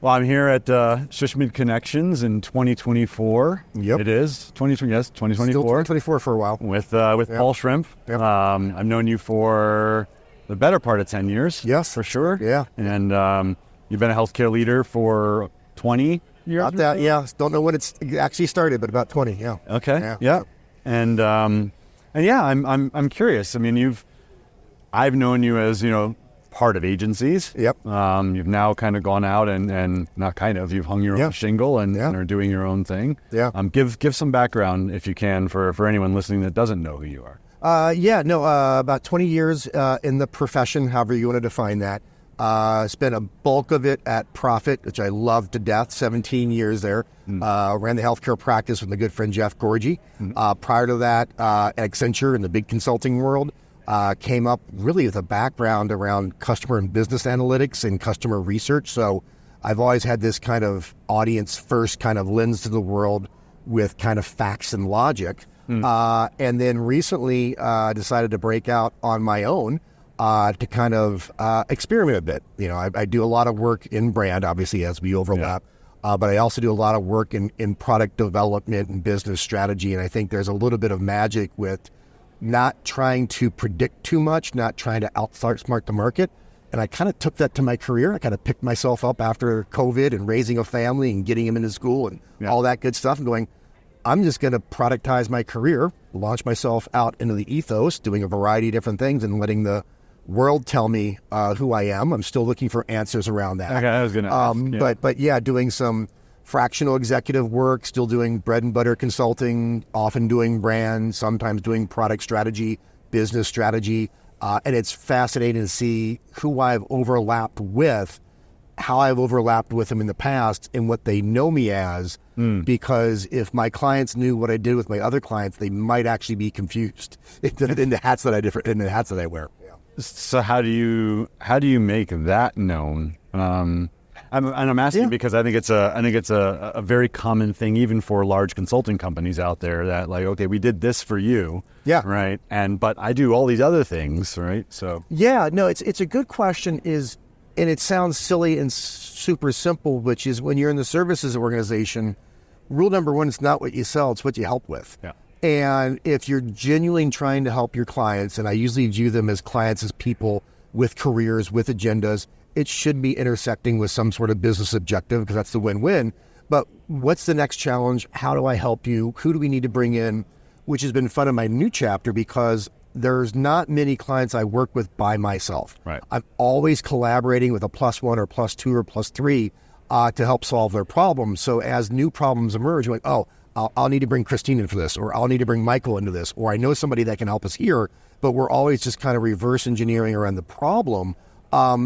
Well, I'm here at Schrimpf Connections in 2024. Yep. It is 2020. Yes, 2024. Still 2024 for a while. With Paul Schrimpf. Yep. I've known you for the better part of 10 years. Yes, for sure. Yeah. And you've been a healthcare leader for 20 years. About that, yeah. Don't know when it's actually started, but about 20. Yeah. Okay. Yeah. And yeah, I'm curious. I mean, I've known you as part of agencies. Yep. You've now kind of gone out and not kind of, you've hung your own shingle and are doing your own thing. Yeah. Give some background, if you can, for anyone listening that doesn't know who you are. About 20 years in the profession, however you want to define that. Spent a bulk of it at Profit, which I loved to death, 17 years there. Ran the healthcare practice with my good friend Jeff Gorgie. Prior to that, at Accenture in the big consulting world. Came up really with a background around customer and business analytics and customer research. So I've always had this kind of audience first kind of lens to the world with kind of facts and logic. And then recently decided to break out on my own to kind of experiment a bit. I do a lot of work in brand, obviously, as we overlap. But I also do a lot of work in product development and business strategy. And I think there's a little bit of magic with not trying to predict too much, not trying to outsmart the market. And I kind of took that to my career. I kind of picked myself up after COVID and raising a family and getting him into school and all that good stuff and going, I'm just going to productize my career, launch myself out into the ethos, doing a variety of different things and letting the world tell me who I am. I'm still looking for answers around that. Okay, I was going to ask. But yeah, doing some fractional executive work, still doing bread and butter consulting, often doing brand, sometimes doing product strategy, business strategy. And it's fascinating to see who I've overlapped with, how I've overlapped with them in the past and what they know me as. Because if my clients knew what I did with my other clients, they might actually be confused in the hats that I wear. Yeah. So how do you make that known? I'm asking because I think it's a very common thing, even for large consulting companies out there, that like, okay, we did this for you, right? But I do all these other things, right? So it's a good question. And it sounds silly and super simple, which is when you're in the services organization, rule number one, it's not what you sell, it's what you help with. Yeah. And if you're genuinely trying to help your clients, and I usually view them as clients as people with careers, with agendas, it should be intersecting with some sort of business objective because that's the win-win. But what's the next challenge? How do I help you? Who do we need to bring in? Which has been fun in my new chapter because there's not many clients I work with by myself. Right. I'm always collaborating with a +1 or +2 or +3 to help solve their problems. So as new problems emerge, you're like, I'll need to bring Christine in for this, or I'll need to bring Michael into this, or I know somebody that can help us here, but we're always just kind of reverse engineering around the problem.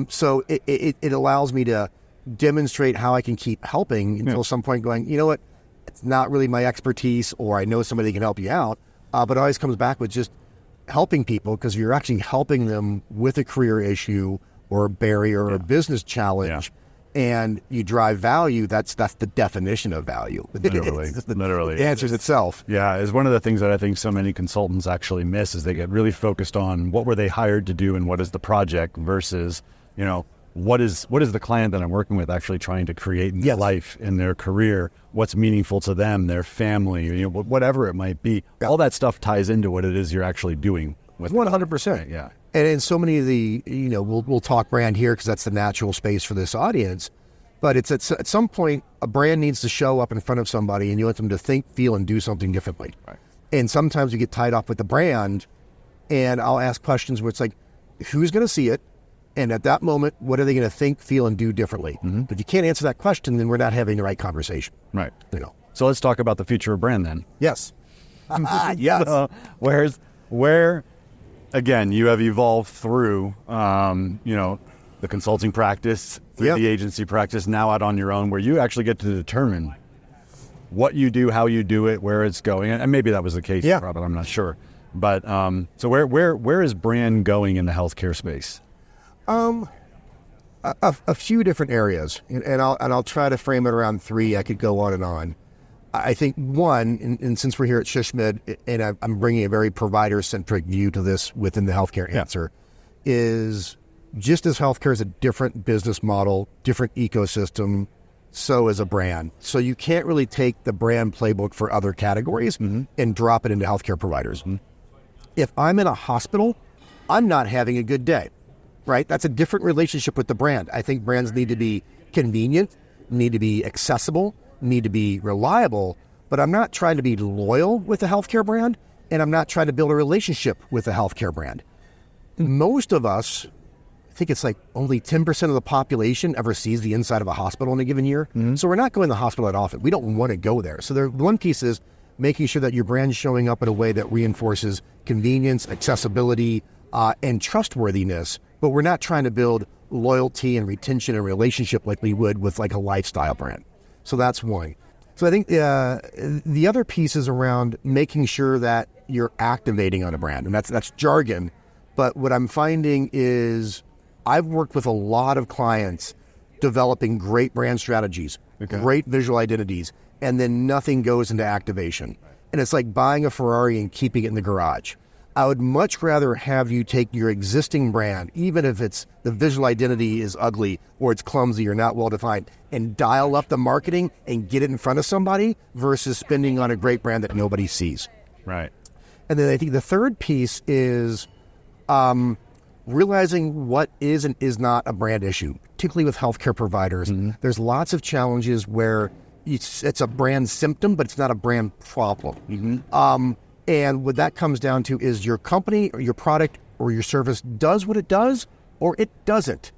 So it allows me to demonstrate how I can keep helping until some point going, you know what, it's not really my expertise, or I know somebody that can help you out. But it always comes back with just helping people because you're actually helping them with a career issue or a barrier or a business challenge. And you drive value, that's the definition of value. Literally. It answers itself. Yeah, is one of the things that I think so many consultants actually miss is they get really focused on what were they hired to do and what is the project versus, what is the client that I'm working with actually trying to create in their life, in their career, what's meaningful to them, their family, whatever it might be. Yeah. All that stuff ties into what it is you're actually doing with 100%. Yeah. And in so many of the, we'll talk brand here because that's the natural space for this audience. But it's at some point, a brand needs to show up in front of somebody and you want them to think, feel, and do something differently. Right. And sometimes we get tied up with the brand, and I'll ask questions where it's like, who's going to see it? And at that moment, what are they going to think, feel, and do differently? Mm-hmm. But if you can't answer that question, then we're not having the right conversation. Right. So let's talk about the future of brand then. Yes. Yes. Where, again, you have evolved through, the consulting practice, through the agency practice, now out on your own, where you actually get to determine what you do, how you do it, where it's going. And maybe that was the case, but I'm not sure. But so where is brand going in the healthcare space? A few different areas, and I'll try to frame it around three. I could go on and on. I think one, and since we're here at Shishmid, and I'm bringing a very provider-centric view to this within the healthcare answer, is just as healthcare is a different business model, different ecosystem, so is a brand. So you can't really take the brand playbook for other categories and drop it into healthcare providers. If I'm in a hospital, I'm not having a good day, right? That's a different relationship with the brand. I think brands need to be convenient, need to be accessible, need to be reliable, but I'm not trying to be loyal with a healthcare brand, and I'm not trying to build a relationship with a healthcare brand. Most of us, I think it's like only 10% of the population ever sees the inside of a hospital in a given year. So we're not going to the hospital that often. We don't want to go there. So one piece is making sure that your brand's showing up in a way that reinforces convenience, accessibility, and trustworthiness, but we're not trying to build loyalty and retention and relationship like we would with like a lifestyle brand. So that's one. So I think the other piece is around making sure that you're activating on a brand, and that's jargon. But what I'm finding is I've worked with a lot of clients developing great brand strategies, great visual identities, and then nothing goes into activation. And it's like buying a Ferrari and keeping it in the garage. I would much rather have you take your existing brand, even if the visual identity is ugly or it's clumsy or not well-defined, and dial up the marketing and get it in front of somebody versus spending on a great brand that nobody sees. Right. And then I think the third piece is realizing what is and is not a brand issue, particularly with healthcare providers. There's lots of challenges where it's a brand symptom, but it's not a brand problem. And what that comes down to is your company or your product or your service does what it does or it doesn't.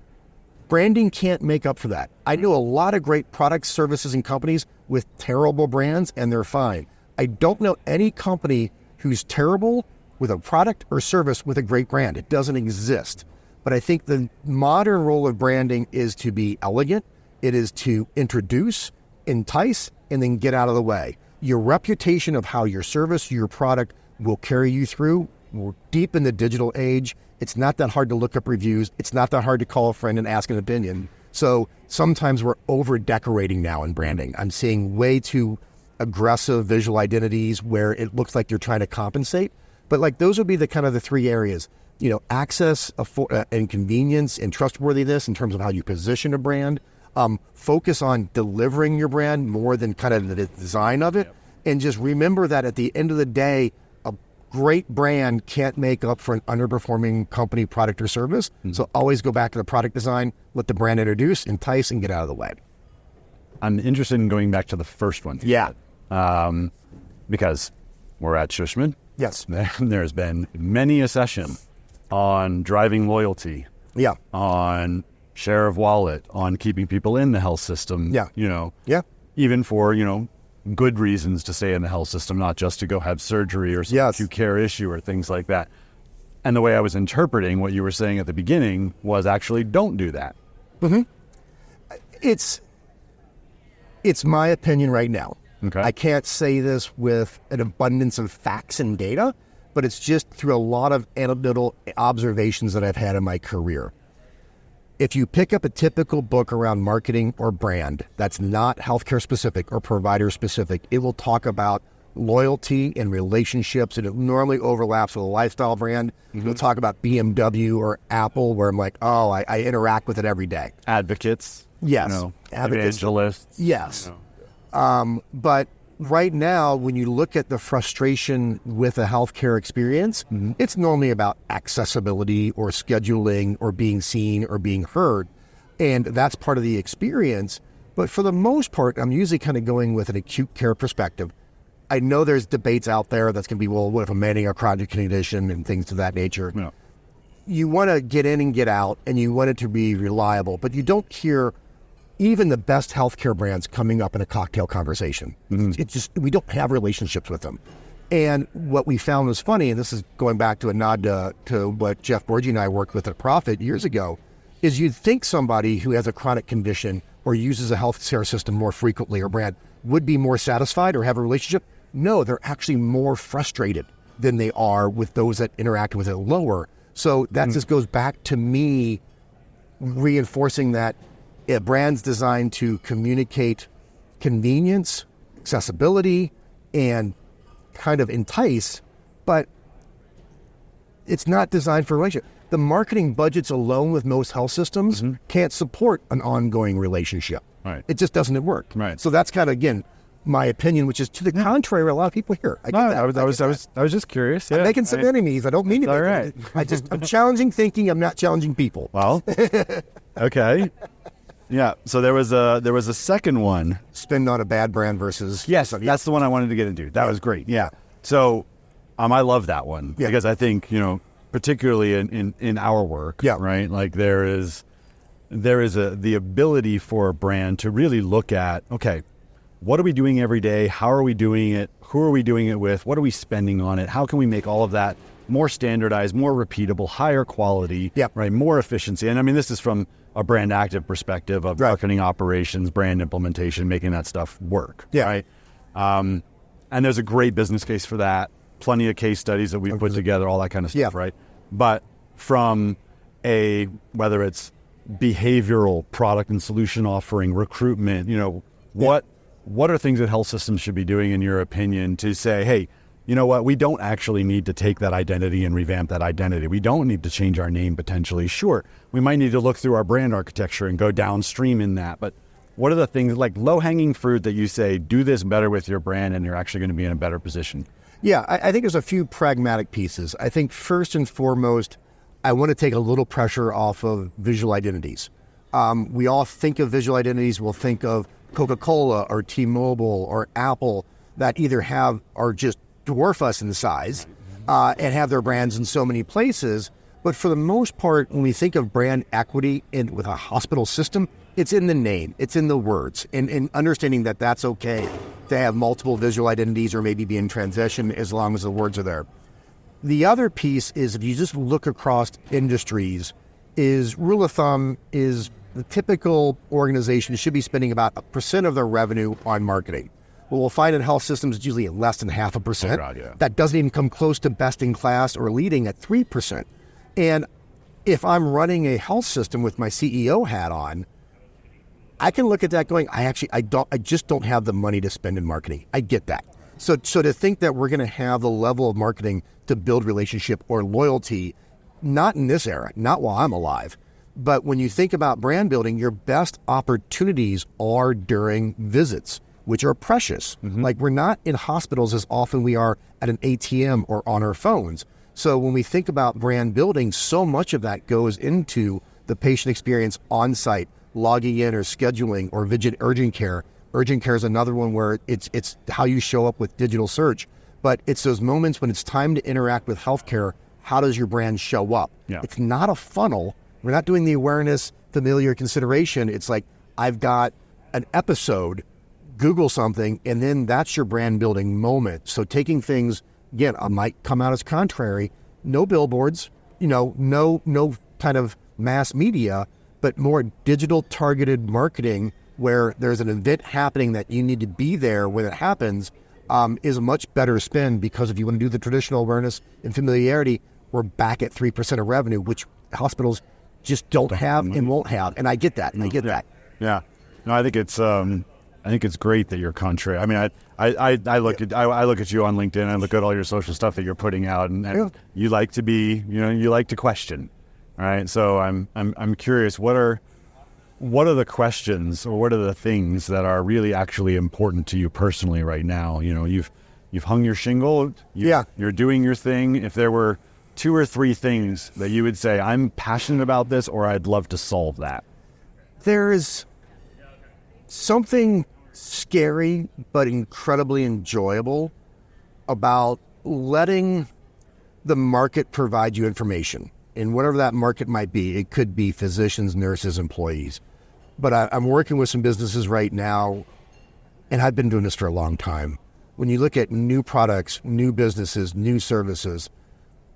Branding can't make up for that. I know a lot of great products, services, and companies with terrible brands, and they're fine. I don't know any company who's terrible with a product or service with a great brand. It doesn't exist. But I think the modern role of branding is to be elegant. It is to introduce, entice, and then get out of the way. Your reputation of how your service, your product will carry you through. We're deep in the digital age. It's not that hard to look up reviews. It's not that hard to call a friend and ask an opinion. So sometimes we're over-decorating now in branding. I'm seeing way too aggressive visual identities where it looks like you're trying to compensate. But like those would be the kind of the three areas, access and convenience and trustworthiness in terms of how you position a brand. Focus on delivering your brand more than kind of the design of it. And just remember that at the end of the day, a great brand can't make up for an underperforming company, product, or service. So always go back to the product design, let the brand introduce, entice, and get out of the way. I'm interested in going back to the first one. Yeah. Because we're at Shishmid. Yes. There's been many a session on driving loyalty. Yeah. On share of wallet, on keeping people in the health system. Yeah. Yeah. Even for, good reasons to stay in the health system, not just to go have surgery or some acute care issue or things like that. And the way I was interpreting what you were saying at the beginning was actually don't do that. It's my opinion right now. Okay. I can't say this with an abundance of facts and data, but it's just through a lot of anecdotal observations that I've had in my career. If you pick up a typical book around marketing or brand that's not healthcare specific or provider specific, it will talk about loyalty and relationships, and it normally overlaps with a lifestyle brand. It'll talk about BMW or Apple, where I'm like, I interact with it every day. Advocates. Yes. Advocates. Evangelists. Yes. But right now, when you look at the frustration with a healthcare experience, it's normally about accessibility or scheduling or being seen or being heard. And that's part of the experience. But for the most part, I'm usually kind of going with an acute care perspective. I know there's debates out there that's going to be, well, what if I'm managing a chronic condition and things of that nature? Yeah. You want to get in and get out, and you want it to be reliable, but you don't hear even the best healthcare brands coming up in a cocktail conversation. It's just, we don't have relationships with them. And what we found was funny, and this is going back to a nod to what Jeff Borgi and I worked with at Profit years ago, is you'd think somebody who has a chronic condition or uses a healthcare system more frequently or brand would be more satisfied or have a relationship. No, they're actually more frustrated than they are with those that interact with it lower. So that just goes back to me reinforcing that a brand's designed to communicate convenience, accessibility and kind of entice, but it's not designed for a relationship. The marketing budgets alone with most health systems can't support an ongoing relationship. Right. It just doesn't work. Right. So that's kind of, again, my opinion, which is to the contrary, a lot of people here. I was just curious. Yeah. I'm making some enemies. I don't mean it. All right. I'm challenging thinking. I'm not challenging people. Well, okay. Yeah. So there was a second one. Spend on a bad brand versus. Yes, that's the one I wanted to get into. That was great. Yeah. So, I love that one because I think, particularly in our work, right? Like there is the ability for a brand to really look at, okay, what are we doing every day? How are we doing it? Who are we doing it with? What are we spending on it? How can we make all of that more standardized, more repeatable, higher quality, right? More efficiency. And I mean, this is from a BrandActive perspective of marketing operations, brand implementation, making that stuff work, right? And there's a great business case for that. Plenty of case studies that we've put together, all that kind of stuff, right? But from whether it's behavioral product and solution offering, recruitment, what are things that health systems should be doing, in your opinion, to say, hey, you know what, we don't actually need to take that identity and revamp that identity. We don't need to change our name potentially. Sure, we might need to look through our brand architecture and go downstream in that. But what are the things like low-hanging fruit that you say, do this better with your brand and you're actually going to be in a better position? Yeah, I think there's a few pragmatic pieces. I think first and foremost, I want to take a little pressure off of visual identities. We all think of visual identities. We'll think of Coca-Cola or T-Mobile or Apple that either are just dwarf us in size and have their brands in so many places. But for the most part, when we think of brand equity with a hospital system, it's in the name, it's in the words, and understanding that that's okay to have multiple visual identities or maybe be in transition as long as the words are there. The other piece is, if you just look across industries, rule of thumb is the typical organization should be spending about 1% of their revenue on marketing. Well, we'll find in health systems it's usually less than 0.5%. Oh God, yeah. That doesn't even come close to best in class or leading at 3%. And if I'm running a health system with my CEO hat on, I can look at that going, I just don't have the money to spend in marketing. I get that. So to think that we're going to have the level of marketing to build relationship or loyalty, not in this era, not while I'm alive, but when you think about brand building, your best opportunities are during visits, which are precious. Like, we're not in hospitals as often we are at an ATM or on our phones. So when we think about brand building, so much of that goes into the patient experience on site, logging in or scheduling or urgent care. Urgent care is another one where it's how you show up with digital search. But it's those moments when it's time to interact with healthcare, how does your brand show up? Yeah. It's not a funnel. We're not doing the awareness, familiar consideration. It's like, I've got an episode, Google something, and then that's your brand building moment. So taking things, again, I might come out as contrary, no billboards, no kind of mass media, but more digital targeted marketing where there's an event happening that you need to be there when it happens, is a much better spend, because if you want to do the traditional awareness and familiarity, we're back at 3% of revenue, which hospitals just don't have and won't have. And I get that. Yeah. No, I think it's great that you're contrary. I mean, I look at you on LinkedIn. I look at all your social stuff that you're putting out, and you like to be, you like to question. All right. So I'm curious, what are the questions, or what are the things that are really actually important to you personally right now? You've hung your shingle. You're doing your thing. If there were 2 or 3 things that you would say, I'm passionate about this, or I'd love to solve that. There's something scary but incredibly enjoyable about letting the market provide you information. And whatever that market might be, it could be physicians, nurses, employees. But I'm working with some businesses right now, and I've been doing this for a long time. When you look at new products, new businesses, new services,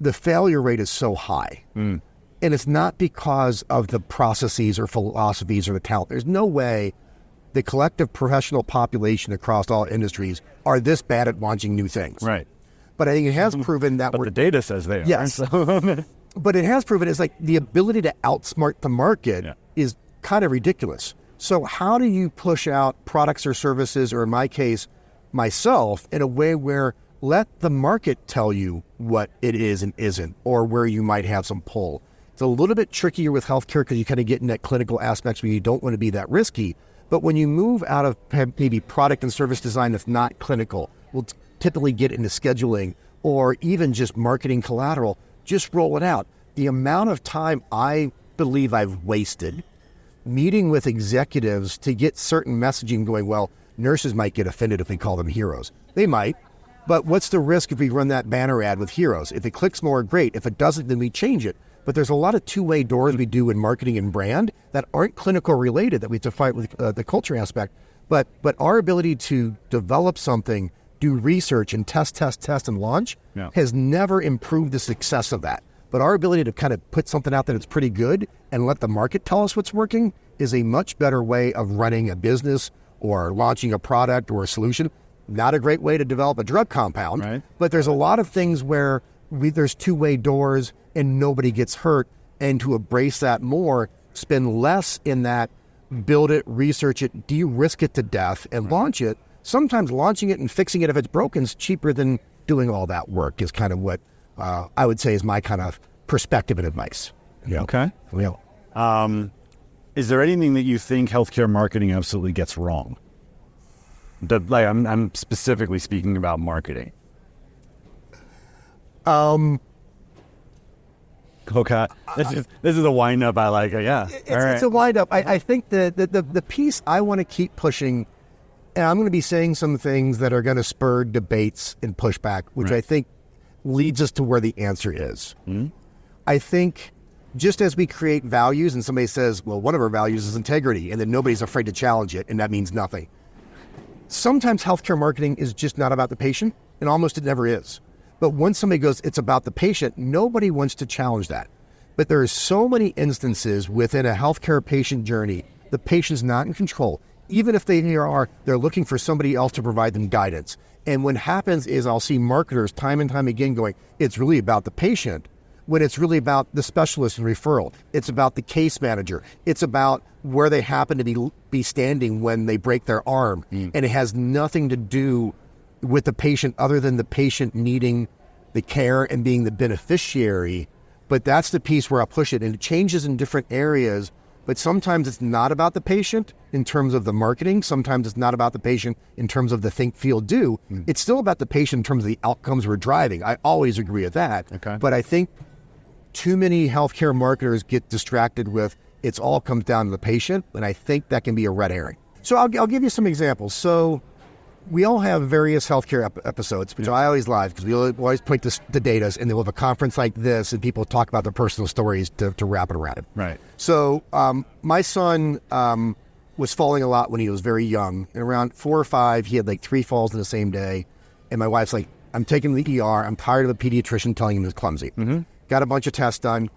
the failure rate is so high. And it's not because of the processes or philosophies or the talent. There's no way the collective professional population across all industries are this bad at launching new things. Right. But I think it has proven that the data says they are. Yes. But it has proven it's like the ability to outsmart the market is kind of ridiculous. So how do you push out products or services, or in my case, myself in a way where let the market tell you what it is and isn't, or where you might have some pull. It's a little bit trickier with healthcare because you kind of get in that clinical aspects where you don't want to be that risky. But when you move out of maybe product and service design that's not clinical, we'll typically get into scheduling or even just marketing collateral, just roll it out. The amount of time I believe I've wasted meeting with executives to get certain messaging going, well, nurses might get offended if we call them heroes. They might. But what's the risk if we run that banner ad with heroes? If it clicks more, great. If it doesn't, then we change it. But there's a lot of two-way doors we do in marketing and brand that aren't clinical related that we have to fight with the culture aspect. But our ability to develop something, do research and test and launch has never improved the success of that. But our ability to kind of put something out there that's pretty good and let the market tell us what's working is a much better way of running a business or launching a product or a solution. Not a great way to develop a drug compound, right? But there's a lot of things where there's two-way doors and nobody gets hurt. And to embrace that more, spend less in that, build it, research it, de-risk it to death, and launch it. Sometimes launching it and fixing it if it's broken is cheaper than doing all that work is kind of what I would say is my kind of perspective and advice. Yeah. Okay. Yeah. Is there anything that you think healthcare marketing absolutely gets wrong? I'm specifically speaking about marketing. Okay. This is a wind up. I like it. Yeah. It's a wind up. I think the piece I want to keep pushing, and I'm going to be saying some things that are going to spur debates and pushback, which I think leads us to where the answer is. Mm-hmm. I think just as we create values and somebody says, well, one of our values is integrity, and then nobody's afraid to challenge it, and that means nothing. Sometimes healthcare marketing is just not about the patient, and almost it never is. But once somebody goes, it's about the patient, nobody wants to challenge that. But there are so many instances within a healthcare patient journey, the patient's not in control. Even if they're looking for somebody else to provide them guidance. And what happens is I'll see marketers time and time again going, it's really about the patient, when it's really about the specialist and referral. It's about the case manager. It's about where they happen to be standing when they break their arm. And it has nothing to do with the patient other than the patient needing the care and being the beneficiary. But that's the piece where I'll push it. And it changes in different areas. But sometimes it's not about the patient in terms of the marketing. Sometimes it's not about the patient in terms of the think, feel, do. It's still about the patient in terms of the outcomes we're driving. I always agree with that. Okay. But I think too many healthcare marketers get distracted with it's all comes down to the patient, and I think that can be a red herring. So I'll give you some examples. So we all have various healthcare episodes, which I always love because we always point to the data, and then we'll have a conference like this, and people talk about their personal stories to wrap it around it. Right. So my son was falling a lot when he was very young. And around 4 or 5, he had like 3 falls in the same day. And my wife's like, I'm taking him to the ER. I'm tired of the pediatrician telling him he's clumsy. Mm-hmm. Got a bunch of tests done.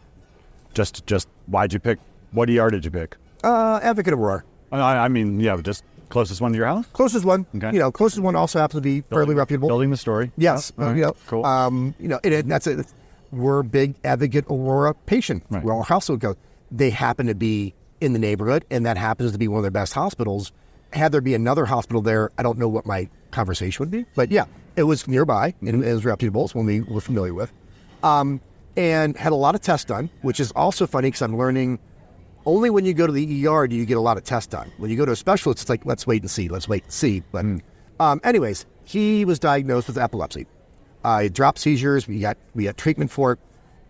Just why'd you pick? What ER did you pick? Advocate Aurora. I mean, yeah, just closest one to your house? Closest one. Okay. Closest one also happens to be fairly reputable. Building the story. Yes. Right. Cool. That's it. We're a big Advocate Aurora patient. Right. Where our household goes. They happen to be in the neighborhood, and that happens to be one of their best hospitals. Had there be another hospital there, I don't know what my conversation would be. But yeah, it was nearby, and it was reputable. It's one we were familiar with. And had a lot of tests done, which is also funny because I'm learning only when you go to the ER do you get a lot of tests done. When you go to a specialist, it's like, let's wait and see. But anyways, he was diagnosed with epilepsy. He dropped seizures. We had treatment for it.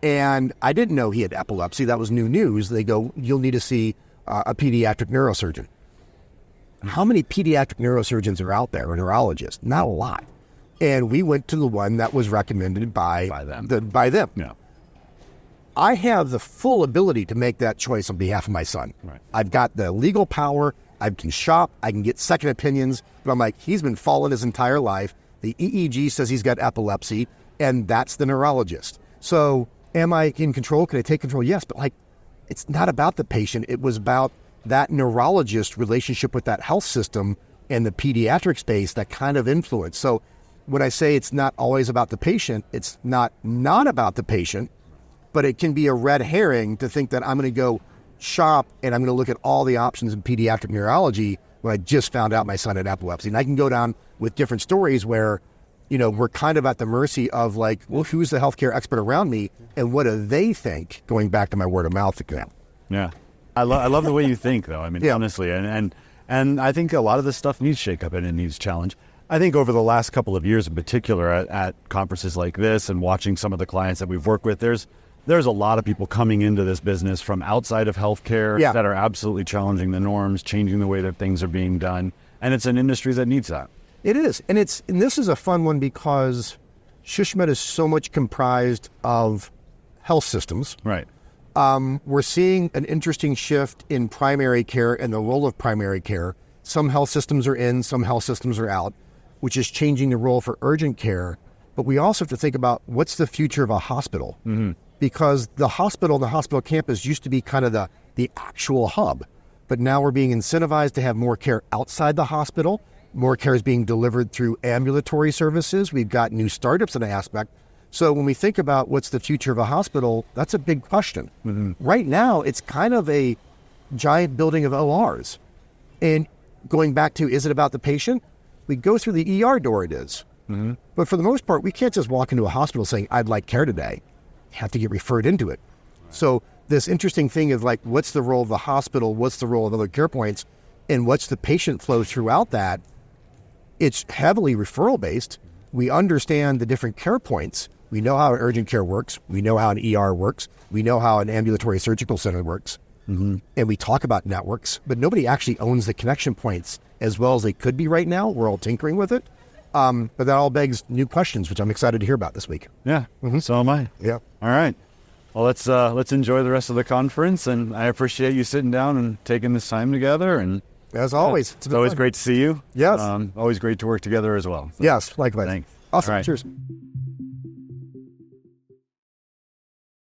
And I didn't know he had epilepsy. That was new news. They go, you'll need to see a pediatric neurosurgeon. How many pediatric neurosurgeons are out there, or neurologists? Not a lot. And we went to the one that was recommended by them. Yeah. I have the full ability to make that choice on behalf of my son. Right. I've got the legal power. I can shop. I can get second opinions. But I'm like, he's been falling his entire life. The EEG says he's got epilepsy, and that's the neurologist. So am I in control? Can I take control? Yes, but it's not about the patient. It was about that neurologist relationship with that health system and the pediatric space that kind of influence. So when I say it's not always about the patient, it's not about the patient, but it can be a red herring to think that I'm going to go shop and I'm going to look at all the options in pediatric neurology when I just found out my son had epilepsy. And I can go down with different stories where, we're kind of at the mercy of like, well, who's the healthcare expert around me and what do they think, going back to my word of mouth example. Yeah. I love the way you think, though. I mean, honestly, and I think a lot of this stuff needs shakeup and it needs challenge. I think over the last couple of years in particular at conferences like this and watching some of the clients that we've worked with, there's a lot of people coming into this business from outside of healthcare that are absolutely challenging the norms, changing the way that things are being done. And it's an industry that needs that. It is. And this is a fun one because SHSMD is so much comprised of health systems. Right. We're seeing an interesting shift in primary care and the role of primary care. Some health systems are in, some health systems are out, which is changing the role for urgent care. But we also have to think about what's the future of a hospital. Mm-hmm. Because the hospital and the hospital campus used to be kind of the actual hub. But now we're being incentivized to have more care outside the hospital. More care is being delivered through ambulatory services. We've got new startups in the aspect. So when we think about what's the future of a hospital, that's a big question. Mm-hmm. Right now, it's kind of a giant building of ORs. And going back to, is it about the patient? We go through the ER door, it is. Mm-hmm. But for the most part, we can't just walk into a hospital saying, I'd like care today. You have to get referred into it. Right. So this interesting thing is like, what's the role of the hospital? What's the role of other care points? And what's the patient flow throughout that? It's heavily referral based. We understand the different care points. We know how urgent care works. We know how an ER works. We know how an ambulatory surgical center works. Mm-hmm. And we talk about networks, but nobody actually owns the connection points as well as they could be right now. We're all tinkering with it. But that all begs new questions, which I'm excited to hear about this week. Yeah, So am I. Yeah. All right. Well, let's enjoy the rest of the conference, and I appreciate you sitting down and taking this time together. And as always, it's always great to see you. Yes. Always great to work together as well. So. Yes, likewise. Thanks. Awesome. Right. Cheers.